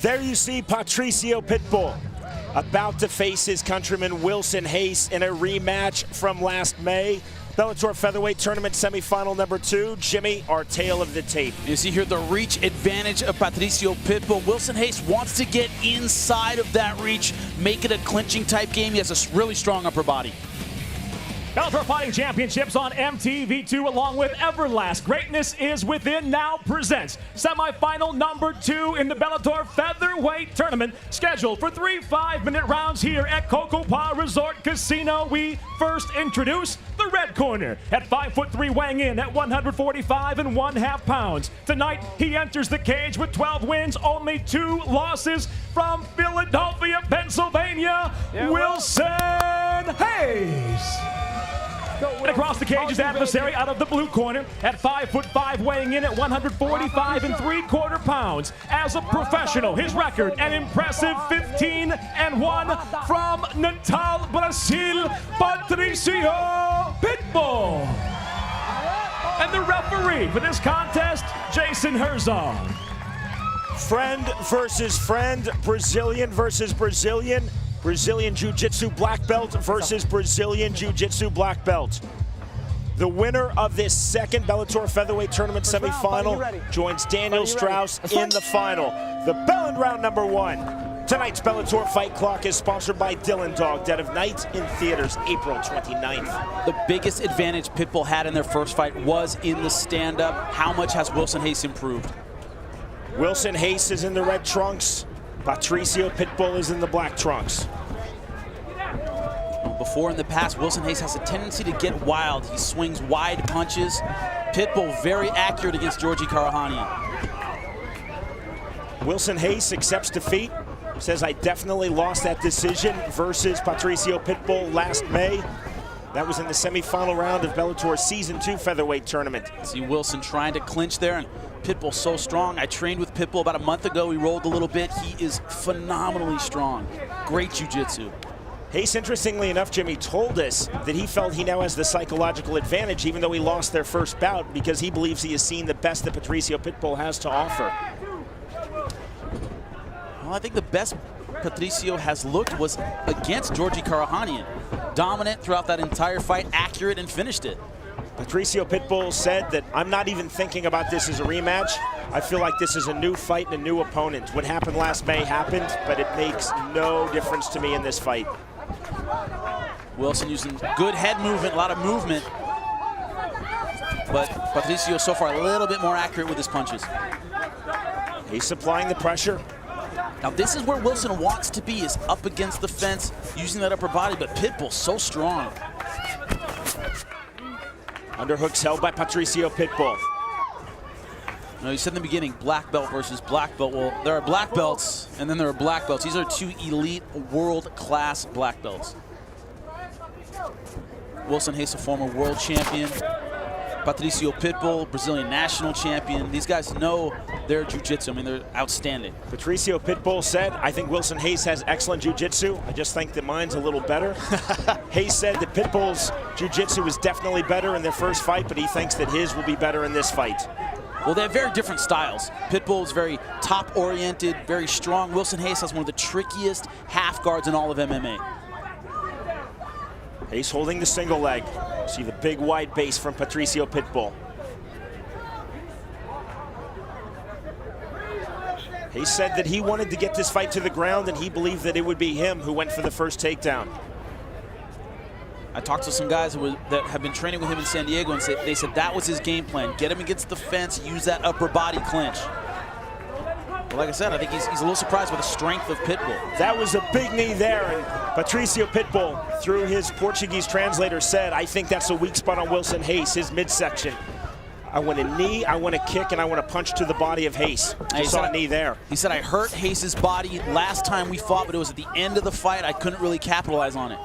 There you see Patricio Pitbull about to face his countryman Wilson Reis in a rematch from last May. Bellator Featherweight Tournament semifinal number 2. Jimmy, our tale of the tape. You see here the reach advantage of Patricio Pitbull. Wilson Reis wants to get inside of that reach, make it a clinching type game. He has a really strong upper body. Bellator Fighting Championships on MTV2 along with Everlast. Greatness is Within now presents semifinal number 2 in the Bellator Featherweight Tournament, scheduled for 3 5-minute rounds here at Cocopah Resort Casino. We first introduce the red corner at 5'3", weighing in at 145 1/2 pounds. Tonight, he enters the cage with 12 wins, only 2 losses, from Philadelphia, Pennsylvania, Wilson Reis. And across the cage, his adversary out of the blue corner at 5'5", weighing in at 145 3/4 pounds. As a professional, his record an impressive 15-1 from Natal, Brazil, Patricio Pitbull. And the referee for this contest, Jason Herzog. Friend versus friend, Brazilian versus Brazilian. Brazilian Jiu-Jitsu black belt versus Brazilian Jiu-Jitsu black belt. The winner of this second Bellator Featherweight Tournament semifinal joins Daniel Strauss in the final. The bell in round number 1. Tonight's Bellator Fight Clock is sponsored by Dylan Dog, Dead of Night, in theaters April 29th. The biggest advantage Pitbull had in their first fight was in the stand-up. How much has Wilson Reis improved? Wilson Reis is in the red trunks. Patricio Pitbull is in the black trunks. Before in the past, Wilson Reis has a tendency to get wild. He swings wide punches. Pitbull very accurate against Georgi Karahanian. Wilson Reis accepts defeat, says I definitely lost that decision versus Patricio Pitbull last May. That was in the semifinal round of Bellator's Season 2 Featherweight Tournament. See Wilson trying to clinch there, and Pitbull so strong. I trained with Pitbull about a month ago. He rolled a little bit. He is phenomenally strong. Great jiu-jitsu. Reis, interestingly enough, Jimmy, told us that he felt he now has the psychological advantage, even though he lost their first bout, because he believes he has seen the best that Patricio Pitbull has to offer. Well, I think the best Patricio has looked was against Georgi Karahanian. Dominant throughout that entire fight, accurate, and finished it. Patricio Pitbull said that I'm not even thinking about this as a rematch. I feel like this is a new fight and a new opponent. What happened last May happened, but it makes no difference to me in this fight. Wilson using good head movement, a lot of movement. But Patricio so far a little bit more accurate with his punches. He's supplying the pressure. Now this is where Wilson wants to be, is up against the fence, using that upper body, but Pitbull so strong. Underhooks held by Patricio Pitbull. No, you said in the beginning, black belt versus black belt. Well, there are black belts, and then there are black belts. These are 2 elite, world-class black belts. Wilson Reis, a former world champion. Patricio Pitbull, Brazilian national champion. These guys know their jiu-jitsu. I mean, they're outstanding. Patricio Pitbull said, I think Wilson Reis has excellent jiu-jitsu. I just think that mine's a little better. Reis said that Pitbull's jiu-jitsu was definitely better in their first fight, but he thinks that his will be better in this fight. Well, they have very different styles. Pitbull is very top-oriented, very strong. Wilson Reis has one of the trickiest half guards in all of MMA. Reis holding the single leg. See the big wide base from Patricio Pitbull. He said that he wanted to get this fight to the ground, and he believed that it would be him who went for the first takedown. I talked to some guys that have been training with him in San Diego, and they said that was his game plan. Get him against the fence, use that upper body clinch. But like I said, I think he's a little surprised by the strength of Pitbull. That was a big knee there, and Patricio Pitbull, through his Portuguese translator, said, I think that's a weak spot on Wilson Reis, his midsection. I want a knee, I want a kick, and I want a punch to the body of Reis. Just saw a knee there. He said, I hurt Reis's body last time we fought, but it was at the end of the fight. I couldn't really capitalize on it.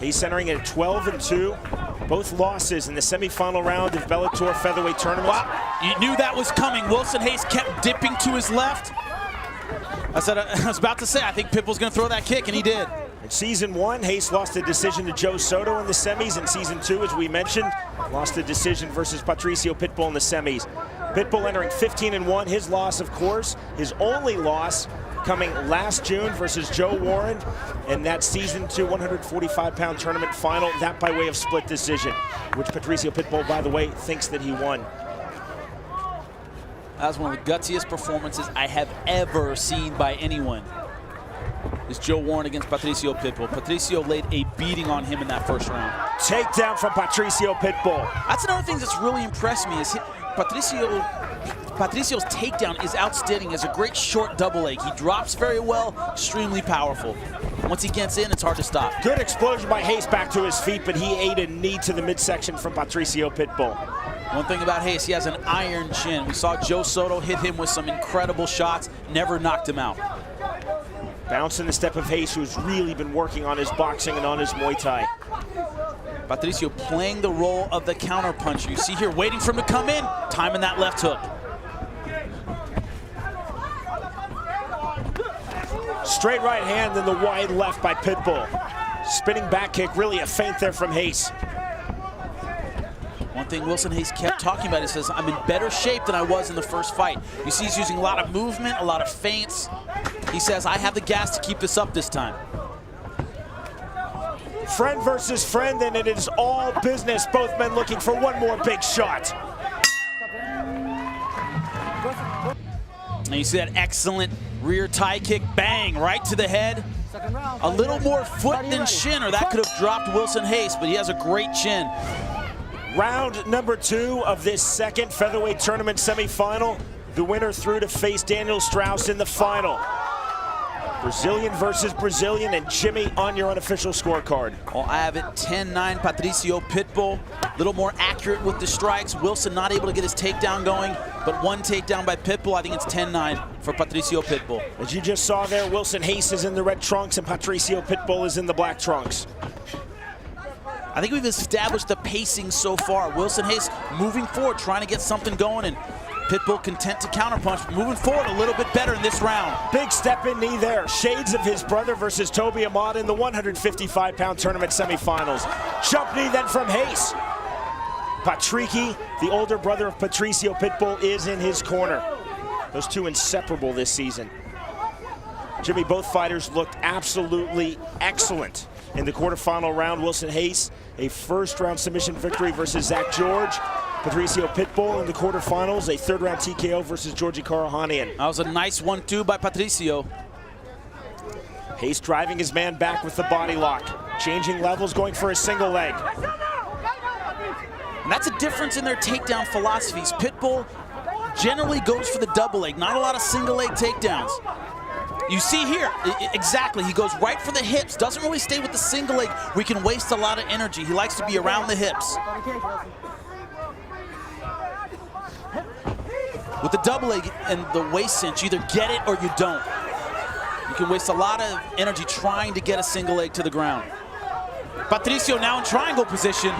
He's centering at 12-2. Both losses in the semifinal round of Bellator Featherweight Tournament. Wow. You knew that was coming. Wilson Reis kept dipping to his left. I was about to say, I think Pitbull's going to throw that kick, and he did. In season 1, Reis lost a decision to Joe Soto in the semis. In season 2, as we mentioned, lost a decision versus Patricio Pitbull in the semis. Pitbull entering 15-1. His loss, of course, his only loss coming last June versus Joe Warren in that season 2 145-pound tournament final, that by way of split decision, which Patricio Pitbull, by the way, thinks that he won. That was one of the gutsiest performances I have ever seen by anyone. Is Joe Warren against Patricio Pitbull. Patricio laid a beating on him in that first round. Takedown from Patricio Pitbull. That's another thing that's really impressed me is Patricio's takedown is outstanding. It's a great short double leg. He drops very well, extremely powerful. Once he gets in, it's hard to stop. Good explosion by Reis back to his feet, but he ate a knee to the midsection from Patricio Pitbull. One thing about Reis, he has an iron chin. We saw Joe Soto hit him with some incredible shots, never knocked him out. Bounce in the step of Reis, who's really been working on his boxing and on his Muay Thai. Patricio playing the role of the counterpuncher. You see here, waiting for him to come in, timing that left hook. Straight right hand, then the wide left by Pitbull. Spinning back kick, really a feint there from Reis. One thing Wilson Reis kept talking about, he says, I'm in better shape than I was in the first fight. You see he's using a lot of movement, a lot of feints. He says, I have the gas to keep this up this time. Friend versus friend, and it is all business. Both men looking for one more big shot. And you see that excellent rear tie kick, bang, right to the head. A little more foot than shin, or that could have dropped Wilson Reis, but he has a great chin. Round number 2 of this second featherweight tournament semifinal. The winner through to face Daniel Strauss in the final. Brazilian versus Brazilian, and Jimmy, on your unofficial scorecard. Well, I have it 10-9 Patricio Pitbull. A little more accurate with the strikes. Wilson not able to get his takedown going, but one takedown by Pitbull. I think it's 10-9 for Patricio Pitbull. As you just saw there, Wilson Reis is in the red trunks and Patricio Pitbull is in the black trunks. I think we've established the pacing so far. Wilson Reis moving forward, trying to get something going, and Pitbull content to counterpunch, moving forward a little bit better in this round. Big step in knee there. Shades of his brother versus Toby Amada in the 155-pound tournament semifinals. Jump knee then from Reis. Patricky, the older brother of Patricio Pitbull, is in his corner. Those two inseparable this season. Jimmy, both fighters looked absolutely excellent in the quarterfinal round. Wilson Reis, a first-round submission victory versus Zach George. Patricio Pitbull in the quarterfinals, a third-round TKO versus Georgi Karahanian. That was a nice 1-2 by Patricio. Reis driving his man back with the body lock. Changing levels, going for a single leg. And that's a difference in their takedown philosophies. Pitbull generally goes for the double leg, not a lot of single leg takedowns. You see here, exactly, he goes right for the hips, doesn't really stay with the single leg where he can waste a lot of energy. He likes to be around the hips. With the double leg and the waist cinch, you either get it or you don't. You can waste a lot of energy trying to get a single leg to the ground. Patricio now in triangle position.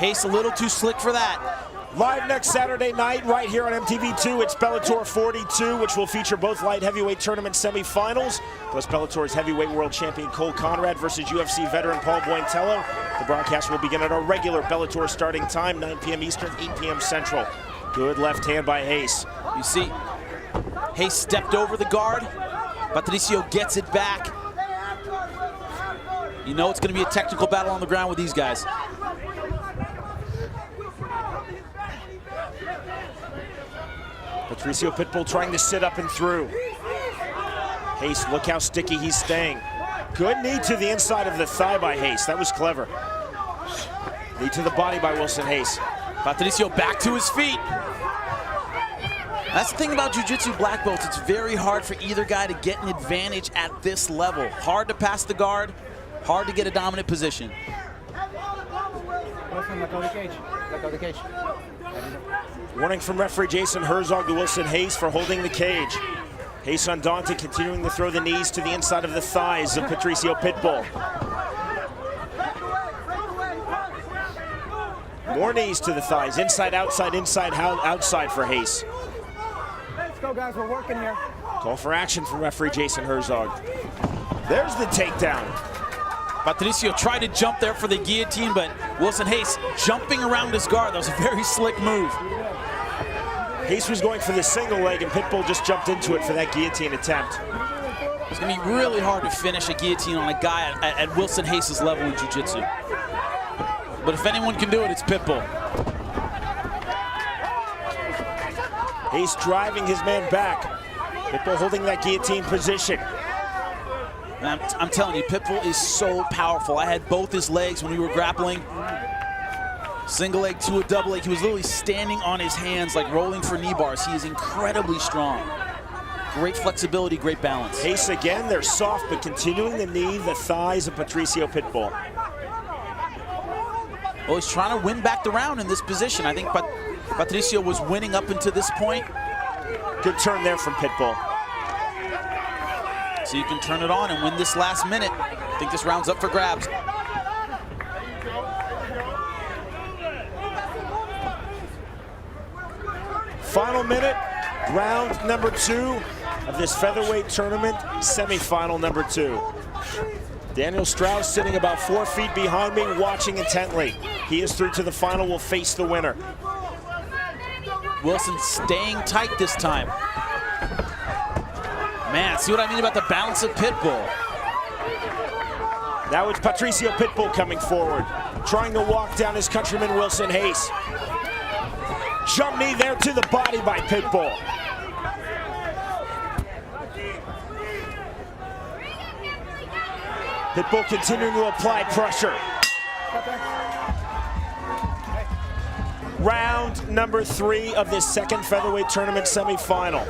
Reis a little too slick for that. Live next Saturday night right here on MTV2, it's Bellator 42, which will feature both light heavyweight tournament semifinals, plus Bellator's heavyweight world champion Cole Conrad versus UFC veteran Paul Bointello. The broadcast will begin at our regular Bellator starting time, 9 p.m. Eastern, 8 p.m. Central. Good left hand by Reis. You see, Reis stepped over the guard. Patricio gets it back. You know it's going to be a technical battle on the ground with these guys. Patricio Pitbull trying to sit up and through. Reis, look how sticky he's staying. Good knee to the inside of the thigh by Reis. That was clever. Knee to the body by Wilson Reis. Patricio back to his feet. That's the thing about jiu-jitsu black belts. It's very hard for either guy to get an advantage at this level. Hard to pass the guard, hard to get a dominant position. Let go of the cage. Let go of the cage. Warning from referee Jason Herzog to Wilson Reis for holding the cage. Reis undaunted, continuing to throw the knees to the inside of the thighs of Patricio Pitbull. More knees to the thighs, inside, outside for Reis. Let's go, guys. We're working here. Call for action from referee Jason Herzog. There's the takedown. Patricio tried to jump there for the guillotine, but Wilson Reis jumping around his guard. That was a very slick move. Reis was going for the single leg, and Pitbull just jumped into it for that guillotine attempt. It's going to be really hard to finish a guillotine on a guy at Wilson Reis' level in jiu-jitsu. But if anyone can do it, it's Pitbull. Reis driving his man back. Pitbull holding that guillotine position. And I'm telling you, Pitbull is so powerful. I had both his legs when we were grappling. Single leg to a double leg. He was literally standing on his hands like rolling for knee bars. He is incredibly strong. Great flexibility, great balance. Reis again, they're soft, but continuing the knee, the thighs of Patricio Pitbull. Well, he's trying to win back the round in this position. I think Patricio was winning up until this point. Good turn there from Pitbull. So you can turn it on and win this last minute. I think this round's up for grabs. Final minute, round number 2 of this featherweight tournament, semifinal number 2. Daniel Strauss sitting about 4 feet behind me, watching intently. He is through to the final, will face the winner. Wilson staying tight this time. Man, see what I mean about the balance of Pitbull. Now it's Patricio Pitbull coming forward, trying to walk down his countryman Wilson Reis. Jump knee there to the body by Pitbull. Pitbull continuing to apply pressure. Round number 3 of this second featherweight tournament semifinal.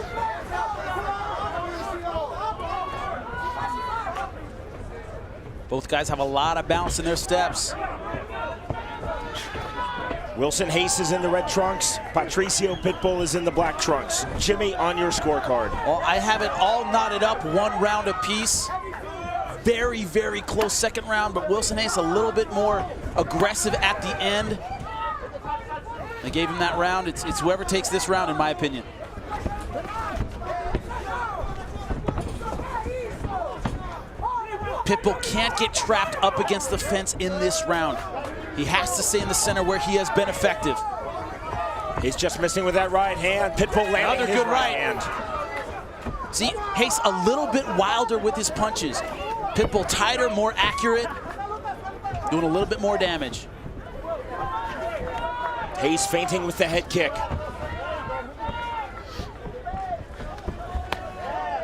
Both guys have a lot of bounce in their steps. Wilson Reis is in the red trunks. Patricio Pitbull is in the black trunks. Jimmy, on your scorecard. Well, I have it all knotted up, 1 round apiece. Very, very close second round, but Wilson Reis a little bit more aggressive at the end. They gave him that round. It's whoever takes this round, in my opinion. Pitbull can't get trapped up against the fence in this round. He has to stay in the center where he has been effective. He's just missing with that right hand. Pitbull landing Another his good right hand. See, Reis a little bit wilder with his punches. Pitbull tighter, more accurate, doing a little bit more damage. Reis feinting with the head kick.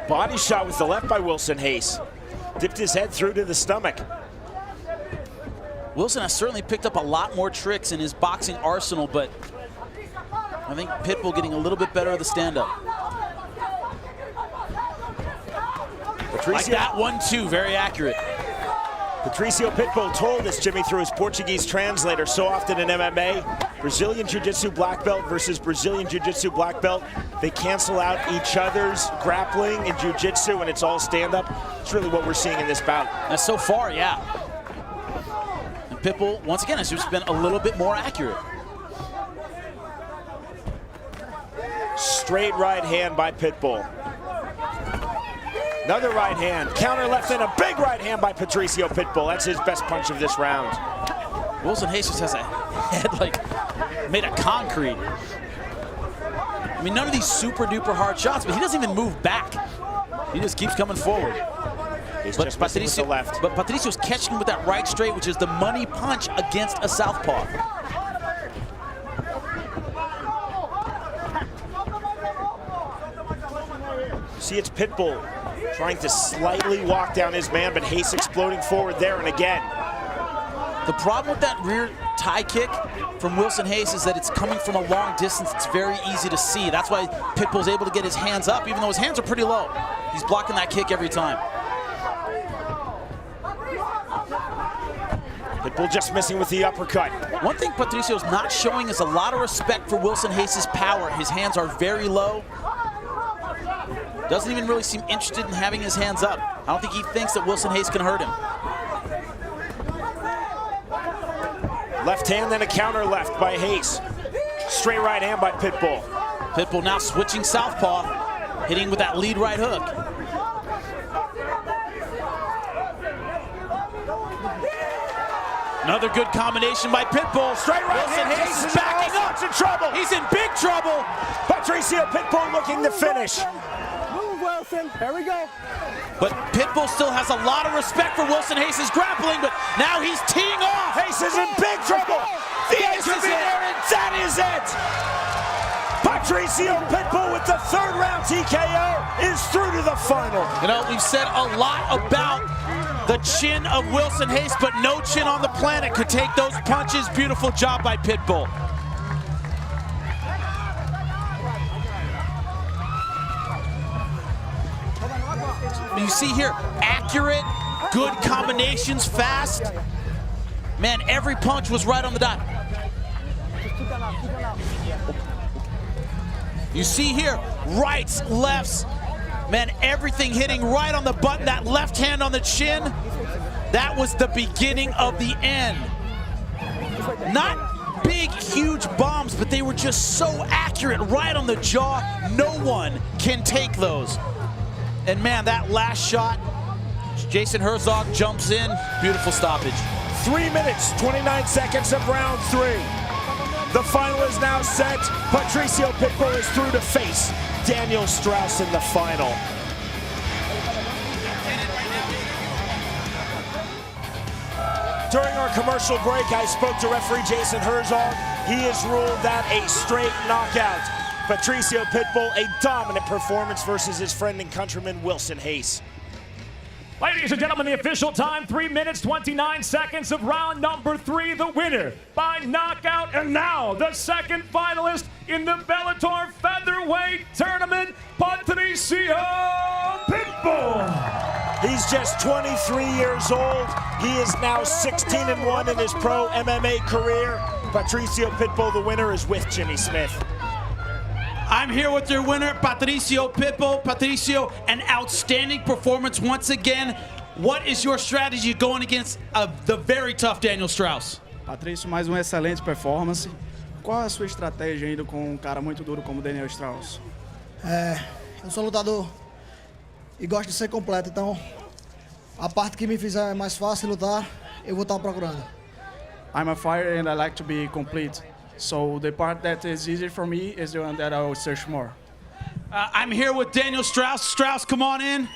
Body shot with the left by Wilson Reis. Dipped his head through to the stomach. Wilson has certainly picked up a lot more tricks in his boxing arsenal, but I think Pitbull getting a little bit better at the stand-up. Like that one, too, very accurate. Patricio Pitbull told us, Jimmy, through his Portuguese translator, so often in MMA, Brazilian Jiu-Jitsu black belt versus Brazilian Jiu-Jitsu black belt, they cancel out each other's grappling in Jiu-Jitsu, and it's all stand-up. It's really what we're seeing in this bout. And so far, yeah. And Pitbull, once again, has just been a little bit more accurate. Straight right hand by Pitbull. Another right hand, counter left, and a big right hand by Patricio Pitbull. That's his best punch of this round. Wilson Reis just has a head like made of concrete. I mean, none of these super duper hard shots, but he doesn't even move back. He just keeps coming forward. He's just missing with the left. But Patricio's catching him with that right straight, which is the money punch against a southpaw. See, it's Pitbull trying to slightly walk down his man, but Reis exploding forward there and again. The problem with that rear tie kick from Wilson Reis is that it's coming from a long distance. It's very easy to see. That's why Pitbull's able to get his hands up, even though his hands are pretty low. He's blocking that kick every time. Pitbull just missing with the uppercut. One thing Patricio's not showing is a lot of respect for Wilson Reis' power. His hands are very low. Doesn't even really seem interested in having his hands up. I don't think he thinks that Wilson Reis can hurt him. Left hand, then a counter left by Reis. Straight right hand by Pitbull. Pitbull now switching southpaw, hitting with that lead right hook. Another good combination by Pitbull. Straight right Wilson hand. Hayes is backing up. In trouble. He's in big trouble. Patricio Pitbull looking to finish. Move, Wilson. Here we go. But Pitbull still has a lot of respect for Wilson Hayes' grappling, but now he's teeing off. Hayes is in big trouble. The edge This of is the it. air, and that is it. Patricio Pitbull with the third round TKO is through to the final. You know, we've said a lot about the chin of Wilson Hayes, but no chin on the planet could take those punches. Beautiful job by Pitbull. You see here, accurate, good combinations, fast. Man, every punch was right on the dot. You see here, rights, lefts, man, everything hitting right on the button. That left hand on the chin, that was the beginning of the end. Not big, huge bombs, but they were just so accurate right on the jaw. No one can take those. And man, that last shot, Jason Herzog jumps in, beautiful stoppage. 3 minutes, 29 seconds of round 3. The final is now set. Patricio Pitbull is through to face Daniel Strauss in the final. During our commercial break, I spoke to referee Jason Herzog. He has ruled that a straight knockout. Patricio Pitbull, a dominant performance versus his friend and countryman Wilson Hayes. Ladies and gentlemen, the official time, 3 minutes, 29 seconds of round number 3. The winner by knockout, and now the second finalist in the Bellator featherweight tournament, Patricio Pitbull. He's just 23 years old. He is now 16-1 in his pro MMA career. Patricio Pitbull, the winner, is with Jimmy Smith. I'm here with your winner, Patricio Pitbull. Patricio, an outstanding performance once again. What is your strategy going against the very tough Daniel Strauss? Patrício, mais uma excelente performance. Qual a sua estratégia indo com um cara muito duro como Daniel Strauss? Eu sou lutador e gosto de ser completo, então a parte que me fizer mais fácil lutar, eu vou estar procurando. I'm a fighter and I like to be complete. So the part that is easier for me is the one that I will search more. I'm here with Daniel Strauss. Strauss, come on in.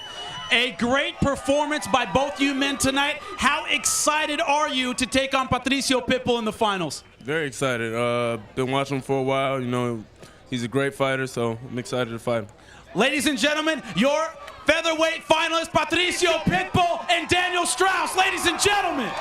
A great performance by both you men tonight. How excited are you to take on Patricio Pitbull in the finals? Very excited. Been watching him for a while. You know, he's a great fighter, so I'm excited to fight him. Ladies and gentlemen, your featherweight finalist, Patricio Pitbull and Daniel Strauss. Ladies and gentlemen.